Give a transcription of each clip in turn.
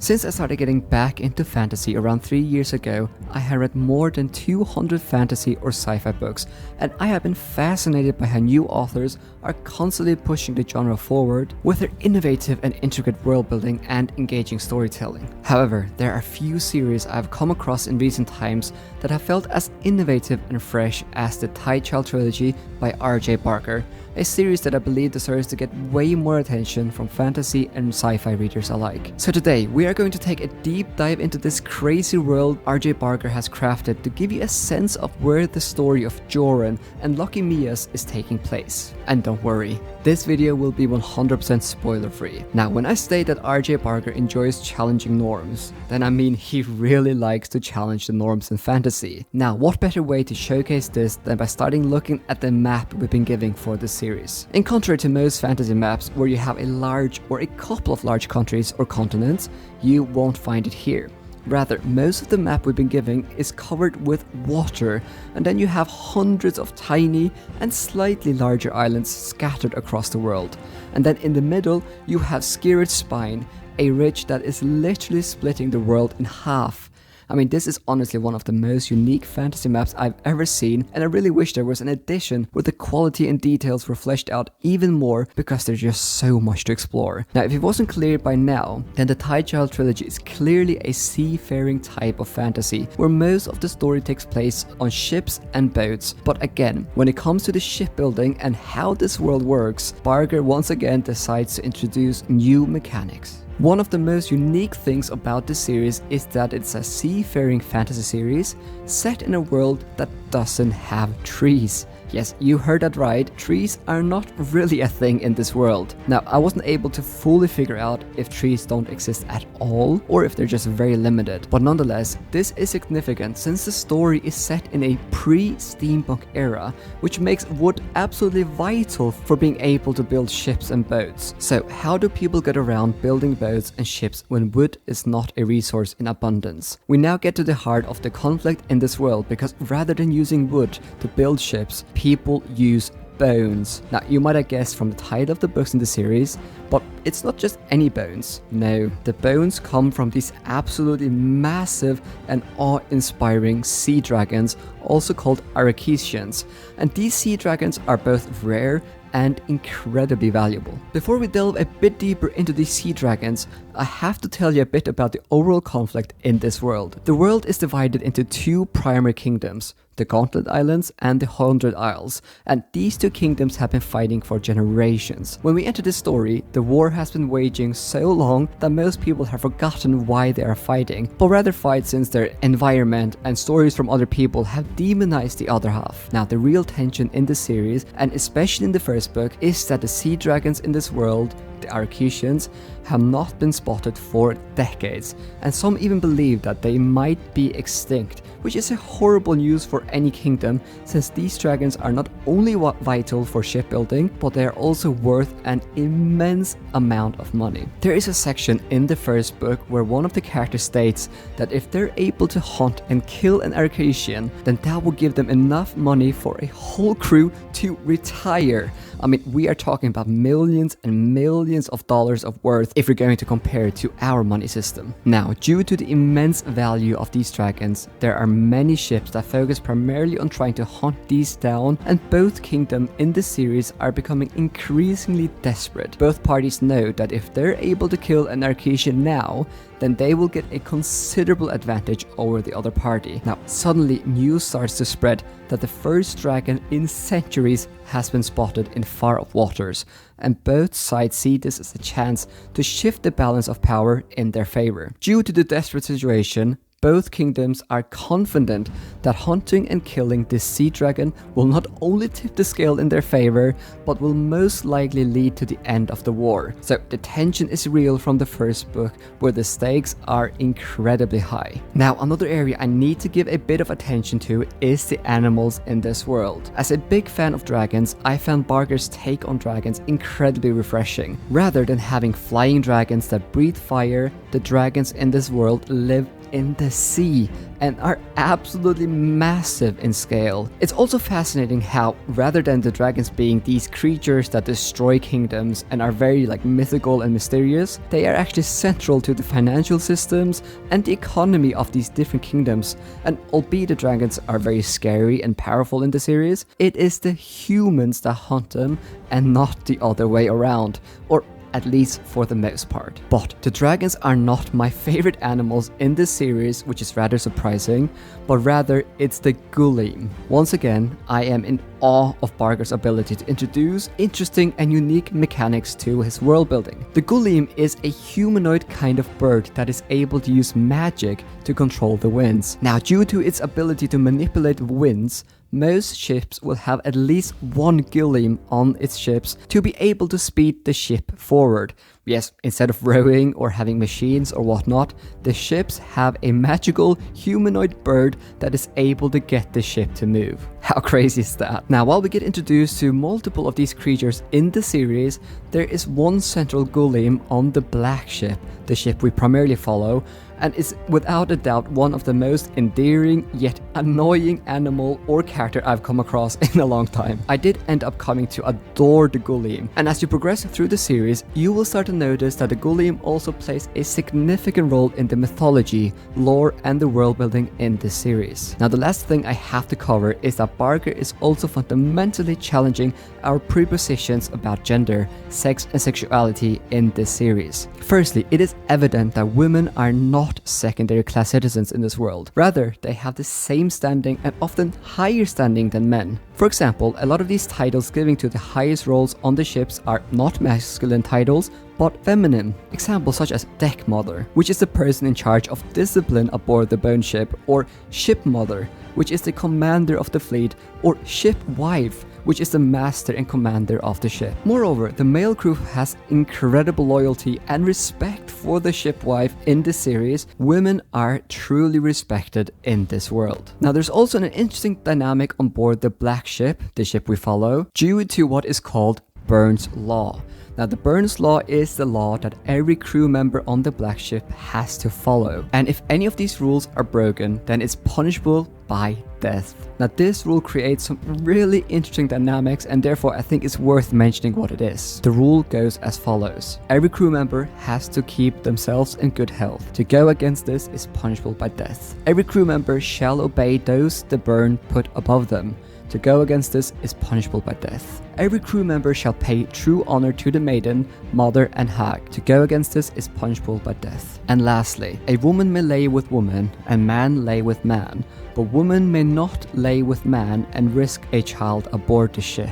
Since I started getting back into fantasy around 3 years ago, I have read more than 200 fantasy or sci-fi books, and I have been fascinated by how new authors are constantly pushing the genre forward with their innovative and intricate world building and engaging storytelling. However, there are few series I have come across in recent times that have felt as innovative and fresh as the Child trilogy by R.J. Barker, a series that I believe deserves to get way more attention from fantasy and sci-fi readers alike. So today, we are going to take a deep dive into this crazy world R.J. Barker has crafted to give you a sense of where the story of Joran and Lucky Mias is taking place. And don't worry, this video will be 100% spoiler free. Now, when I say that R.J. Barker enjoys challenging norms, then I mean he really likes to challenge the norms in fantasy. Now, what better way to showcase this than by starting looking at the map we've been giving for this series. In contrary to most fantasy maps where you have a large or a couple of large countries or continents, you won't find it here. Rather, most of the map we've been giving is covered with water, and then you have hundreds of tiny and slightly larger islands scattered across the world. And then in the middle, you have Skirrid's Spine, a ridge that is literally splitting the world in half. I mean, this is honestly one of the most unique fantasy maps I've ever seen, and I really wish there was an edition where the quality and details were fleshed out even more, because there's just so much to explore. Now, if it wasn't clear by now, then the Child trilogy is clearly a seafaring type of fantasy, where most of the story takes place on ships and boats. But again, when it comes to the shipbuilding and how this world works, Barker once again decides to introduce new mechanics. One of the most unique things about this series is that it's a seafaring fantasy series set in a world that doesn't have trees. Yes, you heard that right, trees are not really a thing in this world. Now, I wasn't able to fully figure out if trees don't exist at all or if they're just very limited. But nonetheless, this is significant since the story is set in a pre-steampunk era, which makes wood absolutely vital for being able to build ships and boats. So how do people get around building boats and ships when wood is not a resource in abundance? We now get to the heart of the conflict in this world, because rather than using wood to build ships, people use bones. Now, you might have guessed from the title of the books in the series, but it's not just any bones. No, the bones come from these absolutely massive and awe-inspiring sea dragons, also called Arachisians. And these sea dragons are both rare and incredibly valuable. Before we delve a bit deeper into these sea dragons, I have to tell you a bit about the overall conflict in this world. The world is divided into two primary kingdoms, the Gauntlet Islands and the 100 Isles, and these two kingdoms have been fighting for generations. When we enter this story, the war has been waging so long that most people have forgotten why they are fighting, but rather fight since their environment and stories from other people have demonized the other half. Now, the real tension in the series, and especially in the first book, is that the sea dragons in this world, the Arachisians, have not been spotted for decades, and some even believe that they might be extinct, which is a horrible news for any kingdom, since these dragons are not only vital for shipbuilding, but they are also worth an immense amount of money. There is a section in the first book where one of the characters states that if they're able to hunt and kill an Arachisian, then that will give them enough money for a whole crew to retire. I mean, we are talking about millions and millions of dollars of worth if we're going to compare it to our money system. Now, due to the immense value of these dragons, there are many ships that focus primarily on trying to hunt these down, and both kingdoms in this series are becoming increasingly desperate. Both parties know that if they're able to kill an Arachisian now, then they will get a considerable advantage over the other party. Now, suddenly news starts to spread that the first dragon in centuries has been spotted in far-off waters, and both sides see this as a chance to shift the balance of power in their favor. Due to the desperate situation, both kingdoms are confident that hunting and killing this sea dragon will not only tip the scale in their favor, but will most likely lead to the end of the war. So the tension is real from the first book, where the stakes are incredibly high. Now, another area I need to give a bit of attention to is the animals in this world. As a big fan of dragons, I found Barker's take on dragons incredibly refreshing. Rather than having flying dragons that breathe fire, the dragons in this world live in the sea and are absolutely massive in scale. It's also fascinating how, rather than the dragons being these creatures that destroy kingdoms and are very mythical and mysterious, they are actually central to the financial systems and the economy of these different kingdoms. And albeit the dragons are very scary and powerful in the series, it is the humans that hunt them and not the other way around, or at least for the most part. But the dragons are not my favorite animals in this series, which is rather surprising, but rather it's the Gullim. Once again, I am in awe of Barker's ability to introduce interesting and unique mechanics to his world building. The Gullim is a humanoid kind of bird that is able to use magic to control the winds. Now, due to its ability to manipulate winds, most ships will have at least one Gullim on its ships to be able to speed the ship forward. Yes, instead of rowing or having machines or whatnot, the ships have a magical humanoid bird that is able to get the ship to move. How crazy is that? Now, while we get introduced to multiple of these creatures in the series, there is one central Gullim on the black ship, the ship we primarily follow, and is without a doubt one of the most endearing yet annoying animal or character I've come across in a long time. I did end up coming to adore the Gullim, and as you progress through the series, you will start to notice that the Gullim also plays a significant role in the mythology, lore, and the world building in this series. Now, the last thing I have to cover is that Barker is also fundamentally challenging our prepositions about gender, sex, and sexuality in this series. Firstly, it is evident that women are not secondary class citizens in this world. Rather, they have the same standing and often higher standing than men. For example, a lot of these titles given to the highest roles on the ships are not masculine titles, but feminine. Examples such as Deck Mother, which is the person in charge of discipline aboard the bone ship, or Ship Mother, which is the commander of the fleet, or Ship Wife, which is the master and commander of the ship. Moreover, the male crew has incredible loyalty and respect for the shipwife in this series. Women are truly respected in this world. Now, there's also an interesting dynamic on board the black ship, the ship we follow, due to what is called Burns Law. Now, the Burns Law is the law that every crew member on the black ship has to follow. And if any of these rules are broken, then it's punishable by death. Now, this rule creates some really interesting dynamics, and therefore I think it's worth mentioning what it is. The rule goes as follows. Every crew member has to keep themselves in good health. To go against this is punishable by death. Every crew member shall obey those the burn put above them. To go against this is punishable by death. Every crew member shall pay true honor to the maiden, mother, and hag. To go against this is punishable by death. And lastly, a woman may lay with woman, and man lay with man, but woman may not lay with man and risk a child aboard the ship.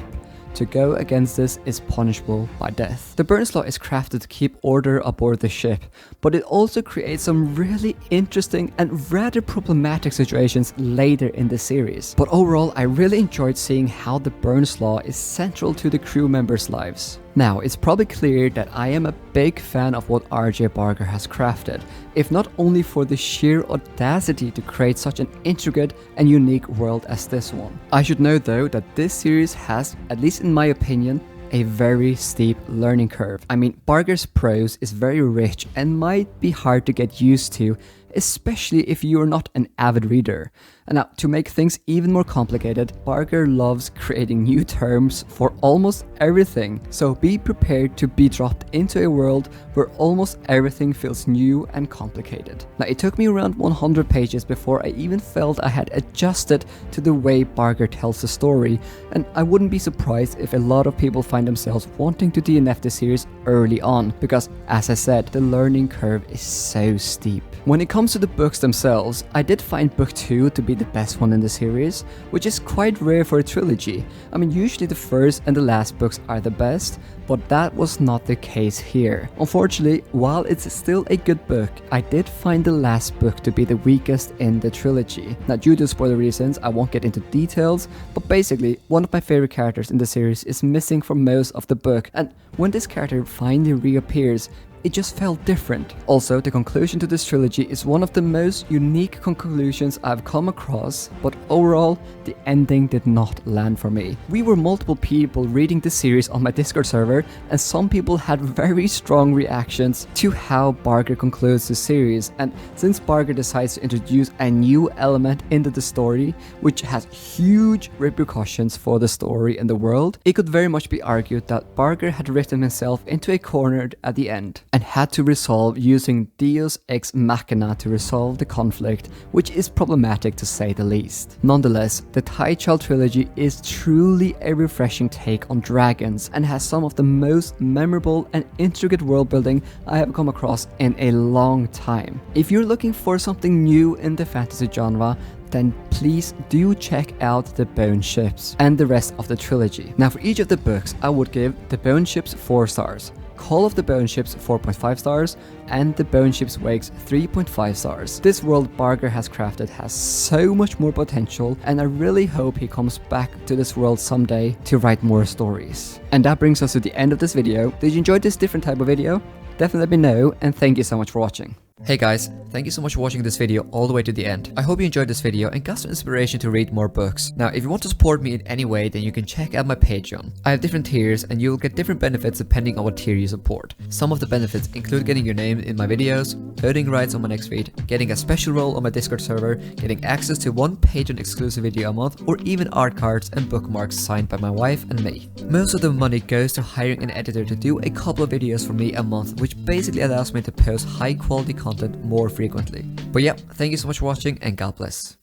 To go against this is punishable by death. The Burns Law is crafted to keep order aboard the ship, but it also creates some really interesting and rather problematic situations later in the series. But overall, I really enjoyed seeing how the Burns Law is central to the crew members' lives. Now, it's probably clear that I am a big fan of what R.J. Barker has crafted, if not only for the sheer audacity to create such an intricate and unique world as this one. I should note though that this series has, at least in my opinion, a very steep learning curve. I mean, Barker's prose is very rich and might be hard to get used to, especially if you're not an avid reader. And now, to make things even more complicated, Barker loves creating new terms for almost everything, so be prepared to be dropped into a world where almost everything feels new and complicated. Now, it took me around 100 pages before I even felt I had adjusted to the way Barker tells the story, and I wouldn't be surprised if a lot of people find themselves wanting to DNF the series early on, because as I said, the learning curve is so steep. When it comes to the books themselves, I did find book 2 to be the best one in the series, which is quite rare for a trilogy. I mean, usually the first and the last books are the best, but that was not the case here. Unfortunately, while it's still a good book, I did find the last book to be the weakest in the trilogy. Now, due to spoiler reasons, I won't get into details, but basically, one of my favorite characters in the series is missing from most of the book, and when this character finally reappears, it just felt different. Also, the conclusion to this trilogy is one of the most unique conclusions I've come across, but overall, the ending did not land for me. We were multiple people reading the series on my Discord server, and some people had very strong reactions to how Barker concludes the series, and since Barker decides to introduce a new element into the story, which has huge repercussions for the story and the world, it could very much be argued that Barker had written himself into a corner at the end, and had to resolve using Deus Ex Machina to resolve the conflict, which is problematic to say the least. Nonetheless, the Tie Child trilogy is truly a refreshing take on dragons, and has some of the most memorable and intricate world building I have come across in a long time. If you're looking for something new in the fantasy genre, then please do check out the Bone Ships and the rest of the trilogy. Now, for each of the books, I would give the Bone Ships 4 stars, Call of the Bone Ships 4.5 stars, and the Bone Ships Wakes 3.5 stars. This world Barker has crafted has so much more potential, and I really hope he comes back to this world someday to write more stories. And that brings us to the end of this video. Did you enjoy this different type of video? Definitely let me know, and thank you so much for watching. Hey guys, thank you so much for watching this video all the way to the end. I hope you enjoyed this video and got some inspiration to read more books. Now, if you want to support me in any way, then you can check out my Patreon. I have different tiers and you'll get different benefits depending on what tier you support. Some of the benefits include getting your name in my videos, voting rights on my next feed, getting a special role on my Discord server, getting access to one Patreon exclusive video a month, or even art cards and bookmarks signed by my wife and me. Most of the money goes to hiring an editor to do a couple of videos for me a month, which basically allows me to post high quality content more frequently. But yeah, thank you so much for watching and God bless.